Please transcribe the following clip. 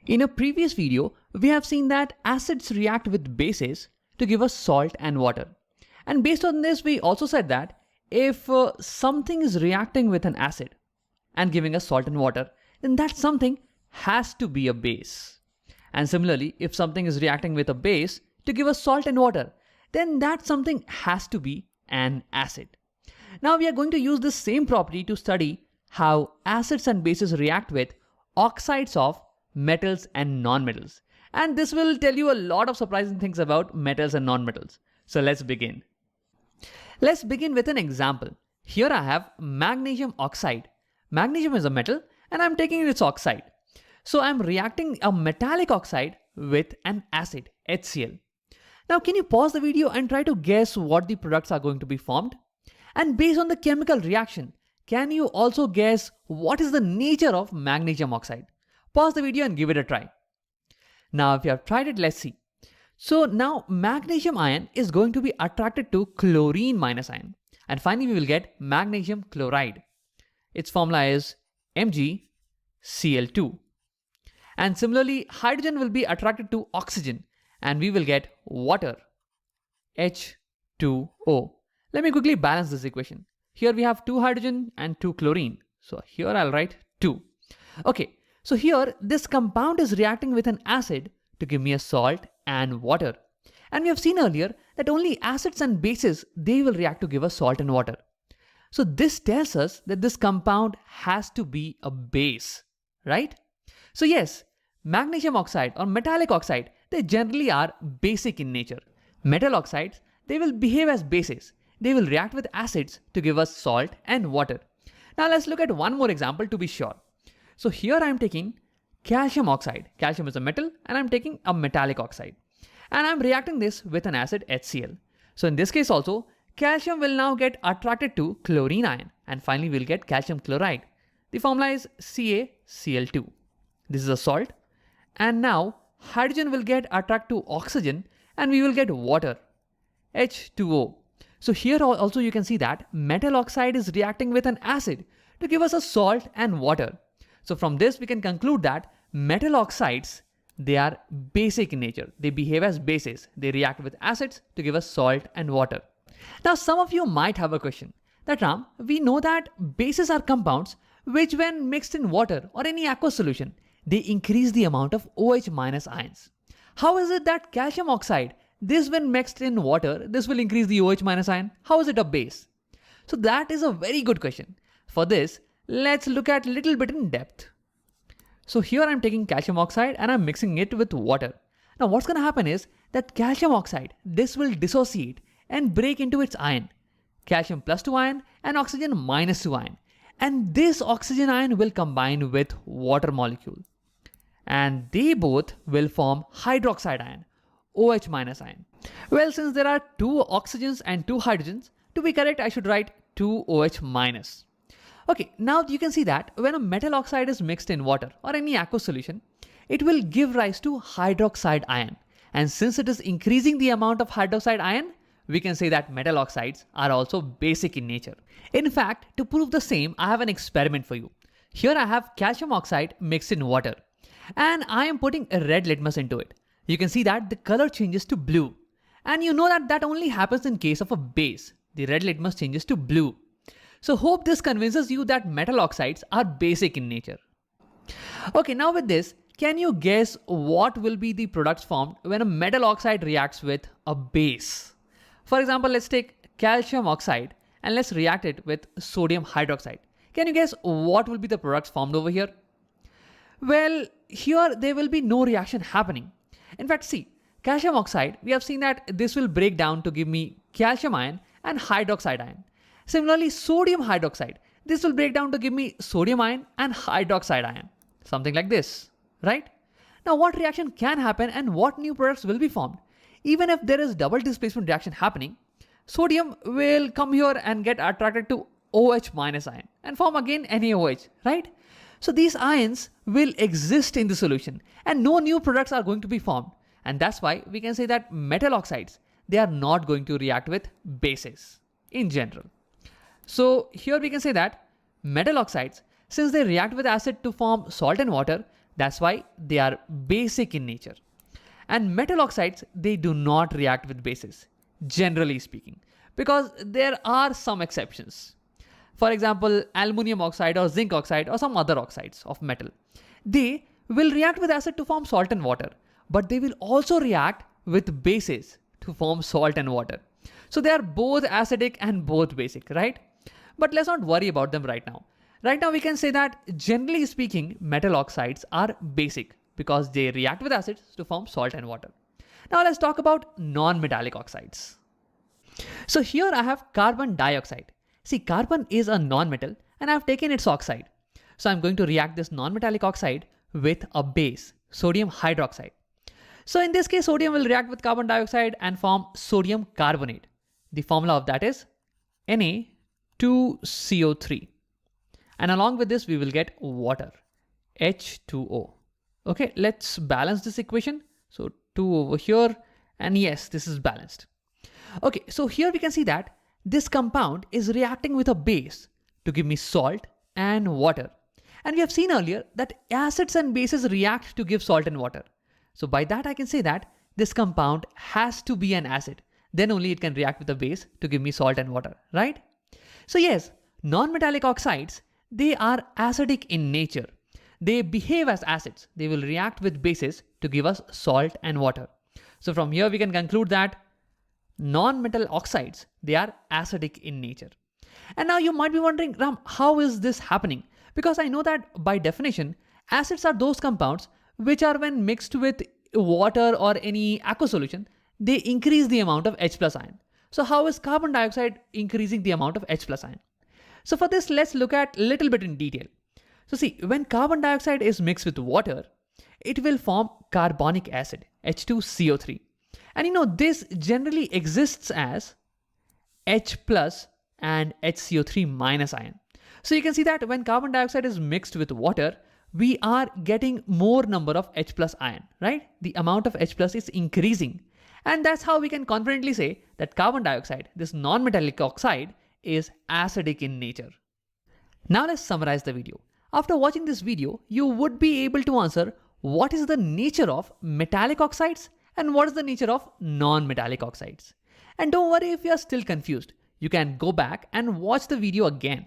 In a previous video, we have seen that acids react with bases to give us salt and water. And based on this, we also said that if something is reacting with an acid and giving us salt and water, then that something has to be a base. And similarly, if something is reacting with a base to give us salt and water, then that something has to be an acid. Now we are going to use this same property to study how acids and bases react with oxides of metals and non-metals. And this will tell you a lot of surprising things about metals and non-metals. So let's begin. Let's begin with an example. Here I have magnesium oxide. Magnesium is a metal and I'm taking its oxide. So I'm reacting a metallic oxide with an acid, HCl. Now can you pause the video and try to guess what the products are going to be formed? And based on the chemical reaction, can you also guess what is the nature of magnesium oxide? Pause the video and give it a try. Now if you have tried it, let's see. So now magnesium ion is going to be attracted to chlorine minus ion. And finally we will get magnesium chloride. Its formula is MgCl2. And similarly, hydrogen will be attracted to oxygen and we will get water, H2O. Let me quickly balance this equation. Here we have 2 hydrogen and 2 chlorine. So here I'll write 2. Okay, so here this compound is reacting with an acid to give me a salt and water. And we have seen earlier that only acids and bases, they will react to give us salt and water. So this tells us that this compound has to be a base, right? So yes, magnesium oxide or metallic oxide, they generally are basic in nature. Metal oxides, they will behave as bases. They will react with acids to give us salt and water. Now let's look at one more example to be sure. So here I'm taking calcium oxide. Calcium is a metal and I'm taking a metallic oxide. And I'm reacting this with an acid HCl. So in this case also, calcium will now get attracted to chlorine ion and finally we'll get calcium chloride. The formula is CaCl2. This is a salt. And now hydrogen will get attracted to oxygen and we will get water, H2O. So here also you can see that metal oxide is reacting with an acid to give us a salt and water. So from this we can conclude that metal oxides, they are basic in nature. They behave as bases. They react with acids to give us salt and water. Now some of you might have a question that Ram, we know that bases are compounds which when mixed in water or any aqueous solution, they increase the amount of OH minus ions. How is it that calcium oxide, this when mixed in water, this will increase the OH minus ion? How is it a base? So that is a very good question. For this, let's look at a little bit in depth. So here I'm taking calcium oxide and I'm mixing it with water. Now what's going to happen is that calcium oxide, this will dissociate and break into its ion. Calcium plus 2 ion and oxygen minus 2 ion. And this oxygen ion will combine with water molecule. And they both will form hydroxide ion, OH minus ion. Well, since there are 2 oxygens and 2 hydrogens, to be correct, I should write 2 OH minus. Okay, now you can see that when a metal oxide is mixed in water or any aqueous solution, it will give rise to hydroxide ion. And since it is increasing the amount of hydroxide ion, we can say that metal oxides are also basic in nature. In fact, to prove the same, I have an experiment for you. Here I have calcium oxide mixed in water and I am putting a red litmus into it. You can see that the color changes to blue. And you know that that only happens in case of a base. The red litmus changes to blue. So hope this convinces you that metal oxides are basic in nature. Okay, now with this, can you guess what will be the products formed when a metal oxide reacts with a base? For example, let's take calcium oxide and let's react it with sodium hydroxide. Can you guess what will be the products formed over here? Well, here there will be no reaction happening. In fact, see, calcium oxide, we have seen that this will break down to give me calcium ion and hydroxide ion. Similarly, sodium hydroxide, this will break down to give me sodium ion and hydroxide ion. Something like this, right? Now what reaction can happen and what new products will be formed? Even if there is double displacement reaction happening, sodium will come here and get attracted to OH minus ion and form again NaOH, right? So these ions will exist in the solution and no new products are going to be formed. And that's why we can say that metal oxides, they are not going to react with bases in general. So here we can say that metal oxides, since they react with acid to form salt and water, That's why they are basic in nature. And metal oxides, they do not react with bases, generally speaking, because there are some exceptions. For example, aluminum oxide or zinc oxide or some other oxides of metal. They will react with acid to form salt and water, but they will also react with bases to form salt and water. So they are both acidic and both basic, right? But let's not worry about them right now. Right now we can say that generally speaking, metal oxides are basic because they react with acids to form salt and water. Now let's talk about non-metallic oxides. So here I have carbon dioxide. See, carbon is a non-metal and I have taken its oxide. So I'm going to react this non-metallic oxide with a base, sodium hydroxide. So in this case, sodium will react with carbon dioxide and form sodium carbonate. The formula of that is Na2CO3. And along with this, we will get water, H2O. Okay, let's balance this equation. So 2 over here, and yes, this is balanced. Okay, so here we can see that this compound is reacting with a base to give me salt and water. And we have seen earlier that acids and bases react to give salt and water. So by that I can say that this compound has to be an acid. Then only it can react with a base to give me salt and water, right? So yes, non-metallic oxides, they are acidic in nature. They behave as acids. They will react with bases to give us salt and water. So from here we can conclude that non-metal oxides, they are acidic in nature. And now you might be wondering, Ram, how is this happening? Because I know that by definition, acids are those compounds which are when mixed with water or any aqueous solution, they increase the amount of H plus ion. So how is carbon dioxide increasing the amount of H plus ion? So for this, let's look at a little bit in detail. So see, when carbon dioxide is mixed with water, it will form carbonic acid, H2CO3. And you know, this generally exists as H plus and HCO3 minus ion. So you can see that when carbon dioxide is mixed with water, we are getting more number of H plus ion, right? The amount of H plus is increasing. And that's how we can confidently say that carbon dioxide, this non-metallic oxide, is acidic in nature. Now let's summarize the video. After watching this video, you would be able to answer what is the nature of metallic oxides and what is the nature of non-metallic oxides. And don't worry if you are still confused. You can go back and watch the video again